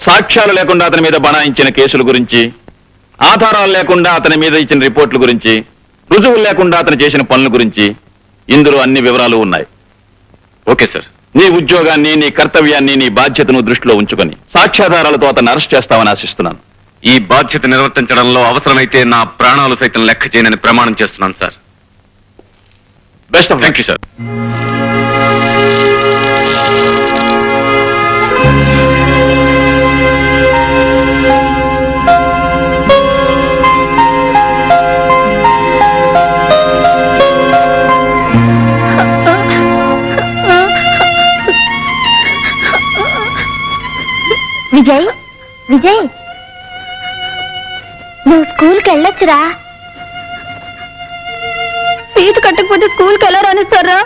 సాక్ష్యాలు లేకుండా అతని మీద బనాయించిన కేసుల గురించి, ఆధారాలు లేకుండా అతని మీద ఇచ్చిన రిపోర్టుల గురించి, రుజువులు లేకుండా అతను చేసిన పనుల గురించి ఇందులో అన్ని వివరాలు ఉన్నాయి. Okay sir. నీ ఉద్యోగాన్ని, నీ కర్తవ్యాన్ని, నీ బాధ్యతను దృష్టిలో ఉంచుకొని సాక్ష్యాధారాలతో అతన్ని అరెస్ట్ చేస్తామని ఆశిస్తున్నాను. ఈ బాధ్యత నిర్వర్తించడంలో అవసరమైతే నా ప్రాణాలు సైతం లెక్క చేయనని ప్రమాణం చేస్తున్నాను sir. Best of thank you sir. Vijay, Vijay, నువ్వు స్కూల్కి వెళ్ళొచ్చురా. ఫీజు కట్టకపోతే స్కూల్కి ఎలా రానిస్తారా?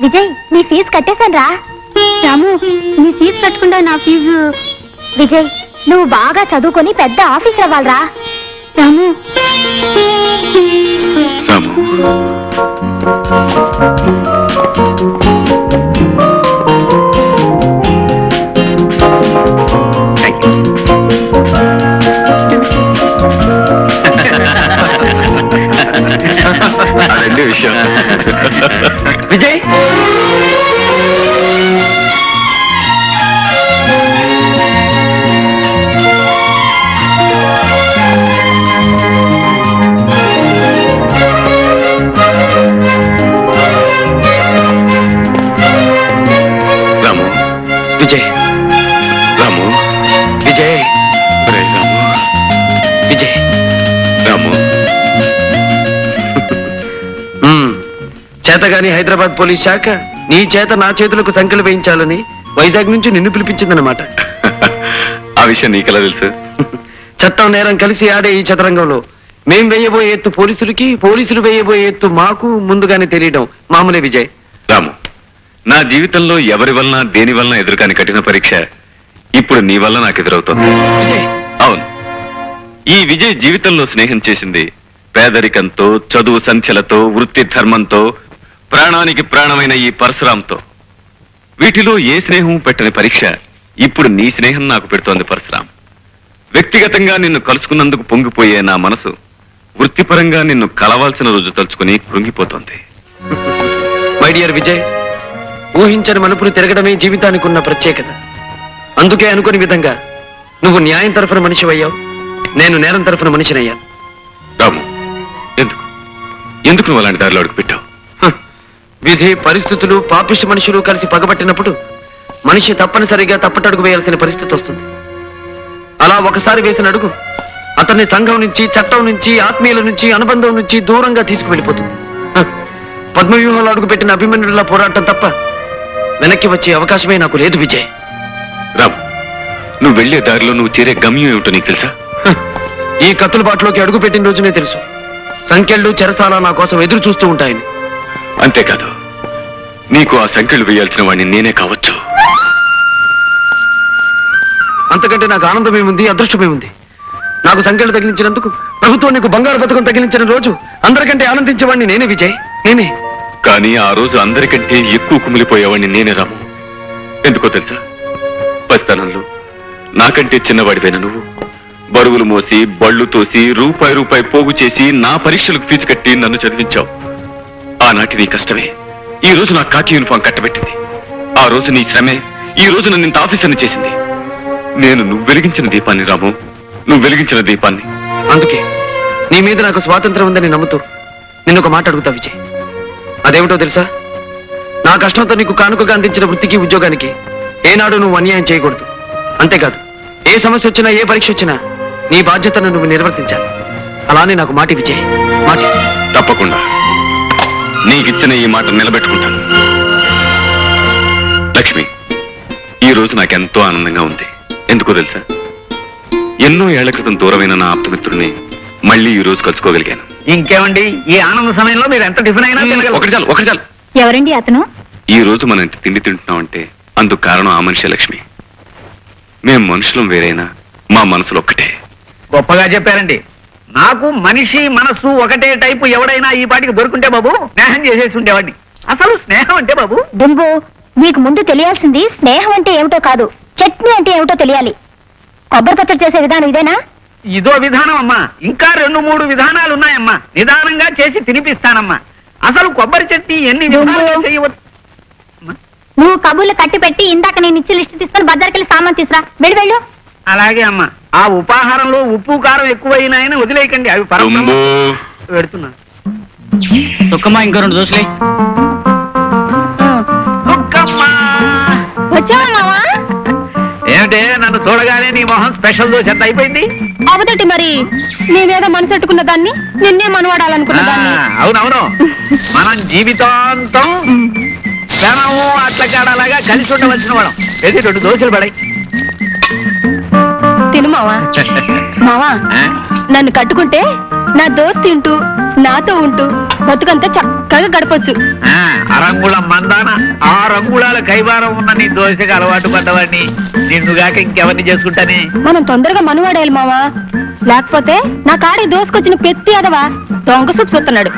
విజయ్, నీ ఫీజు కట్టేశాను రా. రాము, నీ ఫీజు కట్టకుండా నా ఫీజు. విజయ్, నువ్వు బాగా చదువుకొని పెద్ద ఆఫీసర్ అవ్వాలరా. రాము, అదే విషయం. విజయ్, రాము, విజయ్, రాము, విజయ్, రాము, విజయ్, రాము. చేతగాని హైదరాబాద్ పోలీస్ శాఖ నీ చేత నా చేతులకు సంఖ్యలు వేయించాలని వైజాగ్ నుంచి నిన్ను పిలిపించిందన్నమాట. ఆ విషయం నీకెలా తెలుసు? చట్టం నేరం కలిసి ఆడే ఈ చదరంగంలో మేం వేయబోయే ఎత్తు పోలీసులకి, పోలీసులు వేయబోయే ఎత్తు మాకు ముందుగానే తెలియడం మామూలే విజయ్. రాము, నా జీవితంలో ఎవరి వలన దేని వలన ఎదురుకాని కఠిన పరీక్ష ఇప్పుడు నీ వల్ల నాకు ఎదురవుతోంది. అవును, ఈ విజయ్ జీవితంలో స్నేహం చేసింది పేదరికంతో, చదువు సంఖ్యలతో, వృత్తి ధర్మంతో, ప్రాణానికి ప్రాణమైన ఈ పరశురాంతో. వీటిలో ఏ స్నేహం పెట్టని పరీక్ష ఇప్పుడు నీ స్నేహం నాకు పెడుతోంది పరశురాం. వ్యక్తిగతంగా నిన్ను కలుసుకున్నందుకు పొంగిపోయే నా మనసు వృత్తిపరంగా నిన్ను కలవాల్సిన రోజు తలుచుకుని కృంగిపోతోంది. మై డియర్ విజయ్, ఊహించని మలుపులు తిరగడమే జీవితానికి ఉన్న ప్రత్యేకత. అందుకే అనుకుని విధంగా నువ్వు న్యాయం తరఫున మనిషివయ్యావు, నేను నేరం తరఫున మనిషినయ్యాను. రాము, ఎందుకు ఎందుకు నువ్వు అలాంటి దారిలో అడుగు పెట్టావు? విధి, పరిస్థితులు, పాపిష్టి మనుషులు కలిసి పగబట్టినప్పుడు మనిషి తప్పనిసరిగా తప్పటడుగు వేయాల్సిన పరిస్థితి వస్తుంది. అలా ఒకసారి వేసిన అడుగు అతన్ని సంఘం నుంచి, చట్టం నుంచి, ఆత్మీయుల నుంచి, అనుబంధం నుంచి దూరంగా తీసుకువెళ్ళిపోతుంది. పద్మవ్యూహంలో అడుగుపెట్టిన అభిమన్యుడిలా పోరాటం తప్ప వెనక్కి వచ్చే అవకాశమే నాకు లేదు విజయ్. రాము, నువ్వు వెళ్లే దారిలో నువ్వు చేరే గమ్యం ఏమిటో నీకు తెలుసా? ఈ కత్తుల బాటలోకి అడుగు పెట్టిన రోజునే తెలుసు, సంఖ్యలు, చెరసాల నా కోసం ఎదురు చూస్తూ ఉంటాయని. అంతేకాదు, నీకు ఆ సంఖ్యలు వేయాల్సిన వాడిని నేనే కావచ్చు. అంతకంటే నాకు ఆనందమేముంది, అదృష్టమేముంది? నాకు సంఖ్యలు తగిలించినందుకు ప్రభుత్వం నీకు బంగారు పథకం తగిలించిన రోజు అందరికంటే ఆనందించేవాడిని నేనే విజయ్, నేనే. కానీ ఆ రోజు అందరికంటే ఎక్కువ కుమిలిపోయేవాడిని నేనే రాము. ఎందుకో తెలుసా? పసితనంలో నాకంటే చిన్నవాడివైన నువ్వు బరువులు మోసి, బళ్ళు తోసి, రూపాయి రూపాయి పోగు చేసి నా పరీక్షలకు ఫీజు కట్టి నన్ను చదివించావు. ఆనాటి నీ కష్టమే ఈ రోజు నా కాకి యూనిఫామ్ కట్టబెట్టింది. ఆ రోజు నీ శ్రమే ఈ రోజు నన్ను ఇంత ఆఫీసర్ని చేసింది. నేను నువ్వు వెలిగించిన దీపాన్ని రాము, నువ్వు వెలిగించిన దీపాన్ని. అందుకే నీ మీద నాకు స్వాతంత్రం ఉందని నమ్ముతూ నిన్నొక మాట అడుగుతా విజయ్. అదేమిటో తెలుసా? నా కష్టంతో నీకు కానుకగా అందించిన వృత్తికి, ఉద్యోగానికి ఏనాడు నువ్వు అన్యాయం చేయకూడదు. అంతేకాదు, ఏ సమస్య వచ్చినా, ఏ పరీక్ష వచ్చినా నీ బాధ్యతను నువ్వు నిర్వర్తించాలి. అలానే నాకు మాటి విజయ్, మాటి. తప్పకుండా నీకిచ్చిన ఈ మాట నిలబెట్టుకుంటాను. లక్ష్మి, ఈ రోజు నాకెంతో ఆనందంగా ఉంది. ఎందుకో తెలుసా? ఎన్నో ఏళ్ల క్రితం దూరమైన నా ఆప్తమిత్రుడిని మళ్ళీ ఈ రోజు కలుసుకోగలిగాను. ఇంకేమండి, ఈ ఆనంద సమయంలో మీరు ఎంత టిఫిన్ అయినా ఒకటి చాలు, ఒకటి చాలు. ఎవరండి అతను? ఈ రోజు మనం ఇంత తిండి తింటున్నామంటే అందుకు కారణం ఆ మనిషి లక్ష్మి. మేం మనుషులం వేరైనా మా మనసులు ఒక్కటే. గొప్పగా చెప్పారండి. నాకు మనిషి మనసు ఒకటే టైపు ఎవడైనా ఈ పాటికి దొరుకుంటే బాబు స్నేహం చేసేసి ఉండేవాడిని. అసలు స్నేహం అంటే బాబు, డింబు, నీకు ముందు తెలియాల్సింది స్నేహం అంటే ఏమిటో కాదు, చట్నీ అంటే ఏమిటో తెలియాలి. కొబ్బరి పచ్చడి చేసే విధానం ఇదేనా? ఇదో విధానం అమ్మా, ఇంకా 2-3 విధానాలు ఉన్నాయమ్మా. నిదానంగా చేసి తినిపిస్తానమ్మా. అసలు కొబ్బరి చట్నీ ఎన్ని విధాలుగా చేయవచ్చు? నువ్వు కబుర్లు కట్టి పెట్టి ఇందాక నేను ఇచ్చి లిస్ట్ తీసుకొని బజార్కెళ్ళి సామాన్ తీసురా. వెళ్ళు. అలాగే అమ్మా. ఆ ఉపాహారంలో ఉప్పు కారం ఎక్కువైనాయని వదిలేయకండి, అవి పెడుతున్నా. దుఃఖమ్మా ఇంకో 2 దోశలే. వచ్చావా మావా? ఏమిటే నన్ను చూడగానే నీ మొహం స్పెషల్ దోశ ఎంత అయిపోయింది? అవతటి మరి నీ మీద మనసు పెట్టుకున్న దాన్ని నిన్నే మనవాడాలనుకున్న దాన్ని. అవునవును, మనం జీవితాంతం క్షణము అట్ల కాడలాగా కలిసి ఉండవలసిన వాళ్ళం. ఏది 2 దోశలు పడాయి. తిను మావా. మావా, నన్ను కట్టుకుంటే నా దోస్త్ తింటూ నాతో ఉంటూ బతుకంతా చక్కగా గడపొచ్చు. అరంగుళం మందాన 6 అంగుళాల కైవారం ఉన్న నీ దోశకు అలవాటు పడ్డవాడిని నిన్నుగాక ఇంకెవరిని చేసుకుంటానే. మనం తొందరగా మనవాడేయాలి మావా, లేకపోతే నా కాడికి దోసుకొచ్చిన పెత్తి అదవా దొంగ సూపు చూస్తున్నాడు.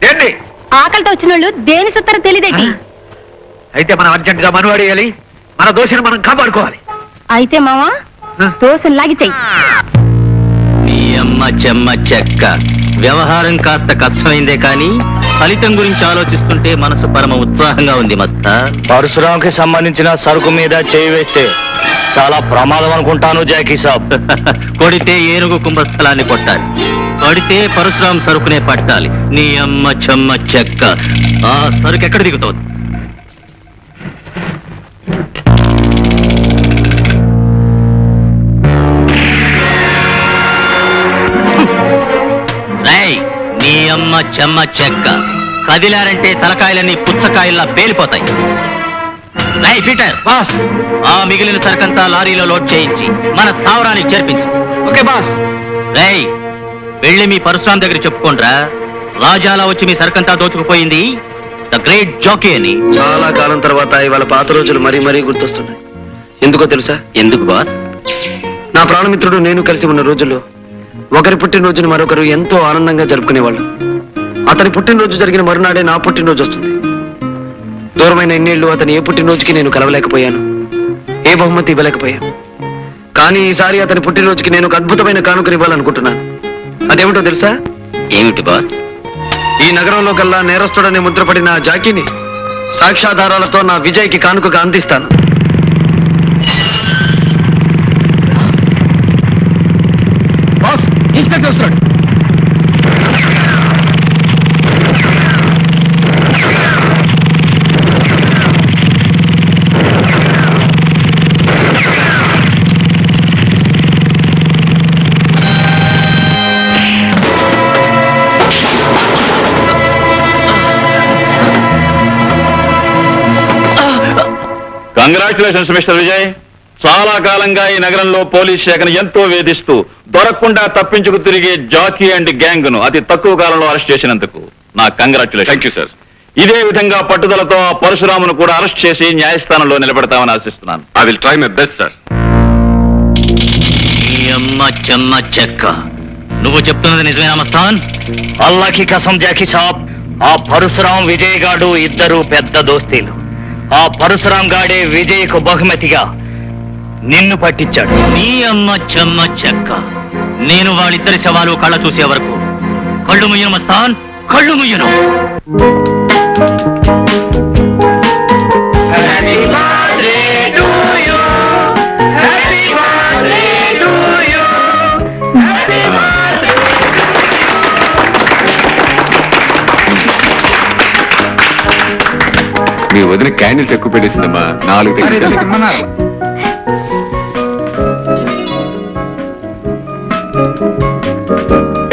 ఏంటి ఆకలితో వచ్చిన వాళ్ళు దేని సుత్తారో తెలియదేటి. అయితే మనం అర్జెంట్ గా మనవాడేయాలి, మన దోశను మనం కాపాడుకోవాలి. అయితే మావా దోశను లాగి చెయ్యి. నీ అమ్మ చెమ్మ చెక్క. వ్యవహారం కాస్త కష్టమైందే కానీ ఫలితం గురించి ఆలోచిస్తుంటే మనసు పరమ ఉత్సాహంగా ఉంది మస్తా. పరశురాంకి సంబంధించిన సరుకు మీద చేయి వేస్తే చాలా ప్రమాదం అనుకుంటాను జాకీ సాబ్. కొడితే ఏనుగు కుంభస్థలాన్ని కొట్టాలి, కొడితే పరశురాం సరుకునే పట్టాలి. నీ అమ్మ చెమ్మ చెక్క. ఆ సరుకు ఎక్కడ దిగుతోంది? నీ అమ్మ చెమ్మ చెక్క. కదిలారంటే తలకాయలన్నీ పుచ్చకాయల్లా పేలిపోతాయి. రై పీటర్ బాస్, ఆ మిగిలిన సరుకంతా లారీలో లోడ్ చేయించి మన స్థావరానికి చేర్పించు. Okay boss. రై వెళ్ళి మీ పరశురాం దగ్గర చెప్పుకోండ్రా, రాజాలా వచ్చి మీ సరుకంతా దోచుకుపోయింది ద గ్రేట్ జాకీ అని. చాలా కాలం తర్వాత ఇవాళ పాత రోజులు మరీ మరీ గుర్తొస్తున్నాయి. ఎందుకో తెలుసా? ఎందుకు బాస్? నా ప్రాణమిత్రుడు నేను కలిసి ఉన్న రోజుల్లో ఒకరి పుట్టినరోజును మరొకరు ఎంతో ఆనందంగా జరుపుకునేవాళ్ళు. అతని పుట్టినరోజు జరిగిన మరునాడే నా పుట్టినరోజు వస్తుంది. దూరమైన ఎన్నేళ్లు అతని ఏ పుట్టినరోజుకి నేను కలవలేకపోయాను, ఏ బహుమతి ఇవ్వలేకపోయాను. కానీ ఈసారి అతని పుట్టినరోజుకి నేను ఒక అద్భుతమైన కానుకలు ఇవ్వాలనుకుంటున్నాను. అదేమిటో తెలుసా? ఏమిటి బాస్? ఈ నగరంలో కల్లా నేరస్తుడనే ముద్రపడిన ఆ జాకీని సాక్ష్యాధారాలతో నా విజయ్కి కానుకగా అందిస్తాను. ఇన్స్పెక్టర్ వస్తాడు. Congratulations mister Vijay. చాలా కాలంగా ఈ నగరంలో పోలీస్ శాఖను ఎంతో వేధిస్తూ దొరకకుండా తప్పించుకు తిరిగే జాకీ అండ్ గ్యాంగ్ ను అతి తక్కువ కాలంలో అరెస్ట్ చేసినందుకు నా కంగ్రాచులేషన్. Thank you sir. ఇదే విధంగా పట్టుదలతో ఆ పరశురామును కూడా అరెస్ట్ చేసి న్యాయస్థానంలో నిలబెడతామని ఆశిస్తున్నాను. I will try my best sir. నీ అమ్మ చెమ్మ చెక్క. నువ్వు చెప్తున్నది నిజమేనా మస్తాన్? అల్లాకి కసం జాకీ సాబ్, ఆ పరశురాం విజయ్ గాడు ఇద్దరు పెద్ద దోస్తీలు. ఆ పరశురాం గాడే విజయ్కు బహుమతిగా నిన్ను పట్టించాడు. నీ అమ్మ చెమ్మ చెక్క. నేను వాళ్ళిద్దరి శవాలు కళ్ళ చూసే వరకు కళ్ళు ముయ్యను మస్తాన్, కళ్ళు ముయ్యను. మీ వదిన క్యాండిల్స్ ఎక్కువ పెట్టేసిందమ్మా. 4 తెగించాలి.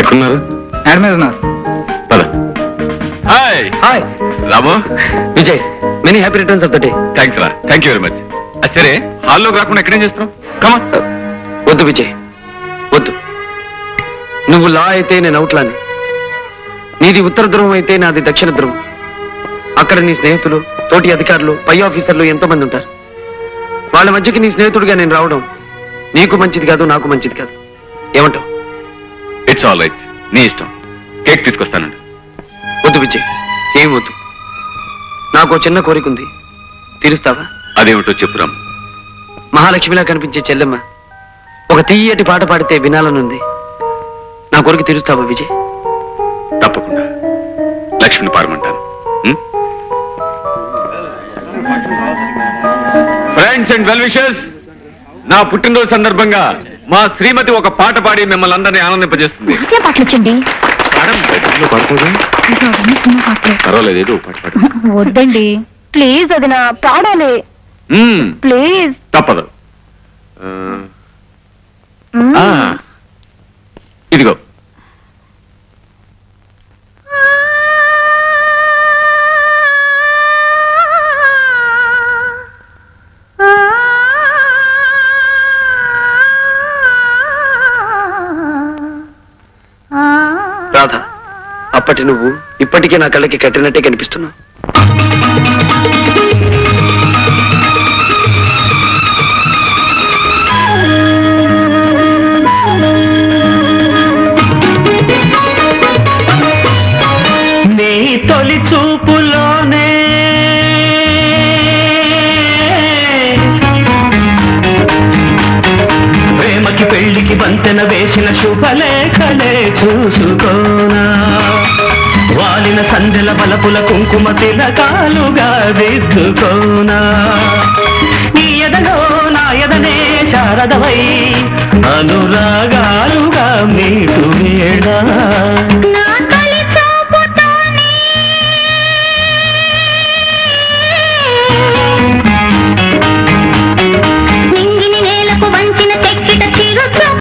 ఎక్కడున్నారు? పద. Hi hi Ramu. Vijay, many happy returns of the day. Thanks రా. Thank you very much. సరే, హాల్లోకి రాకుండా ఎక్కడేం చేస్తున్నావు? కమా. వద్దు విజయ్, వద్దు. నువ్వు లా అయితే నేను అవుట్లాని, నీది ఉత్తర ధ్రువం అయితే నాది దక్షిణ ధ్రువం. అక్కడ నీ స్నేహితులు, తోటి అధికారులు, పై ఆఫీసర్లు ఎంతో మంది ఉంటారు. వాళ్ళ మధ్యకి నీ స్నేహితుడిగా నేను రావడం నీకు మంచిది కాదు, నాకు మంచిది కాదు. ఏమంటావు? It's all right. నీ ఇష్టం. కేక్ తీసుకొస్తానండి. వద్దు విజయ్, ఏం వద్దు. నాకు చిన్న కోరిక ఉంది, తీరుస్తావా? అదేమిటో చెప్పురాం. మహాలక్ష్మిలా కనిపించే చెల్లెమ్మ ఒక తీయటి పాట పాడితే వినాలనుంది. నా కోరిక తీరుస్తావా విజయ్? తప్పకుండా లక్ష్మిని పాడమంటాను. ఫ్రెండ్స్ అండ్ వెల్ విషర్స్, నా పుట్టినరోజు సందర్భంగా మా శ్రీమతి ఒక పాట పాడి మిమ్మల్ని అందరినీ ఆనందింపజేస్తుంది. పాటలు వచ్చండి. పర్వాలేదు, ఏదో పాట పాడు. వద్దండి ప్లీజ్, అది నా పాడాలి ప్లీజ్. తప్పదు. ఇదిగో. రాధ, అప్పటి నువ్వు ఇప్పటికీ నా కళ్ళకి కట్టినట్టే కనిపిస్తున్నావు. నీ తొలి చూపులోనే ప్రేమకి పెళ్లికి బంతెన వేసిన శుభలేఖలే చూసుకోనా, వాలిన సందెల బలపుల కుంకుమ తిలకాలుగా దిద్దుకోనా, నీ ఎదలో నా ఎదనే శారదవై అనురాగాలుగా మీటు వేడా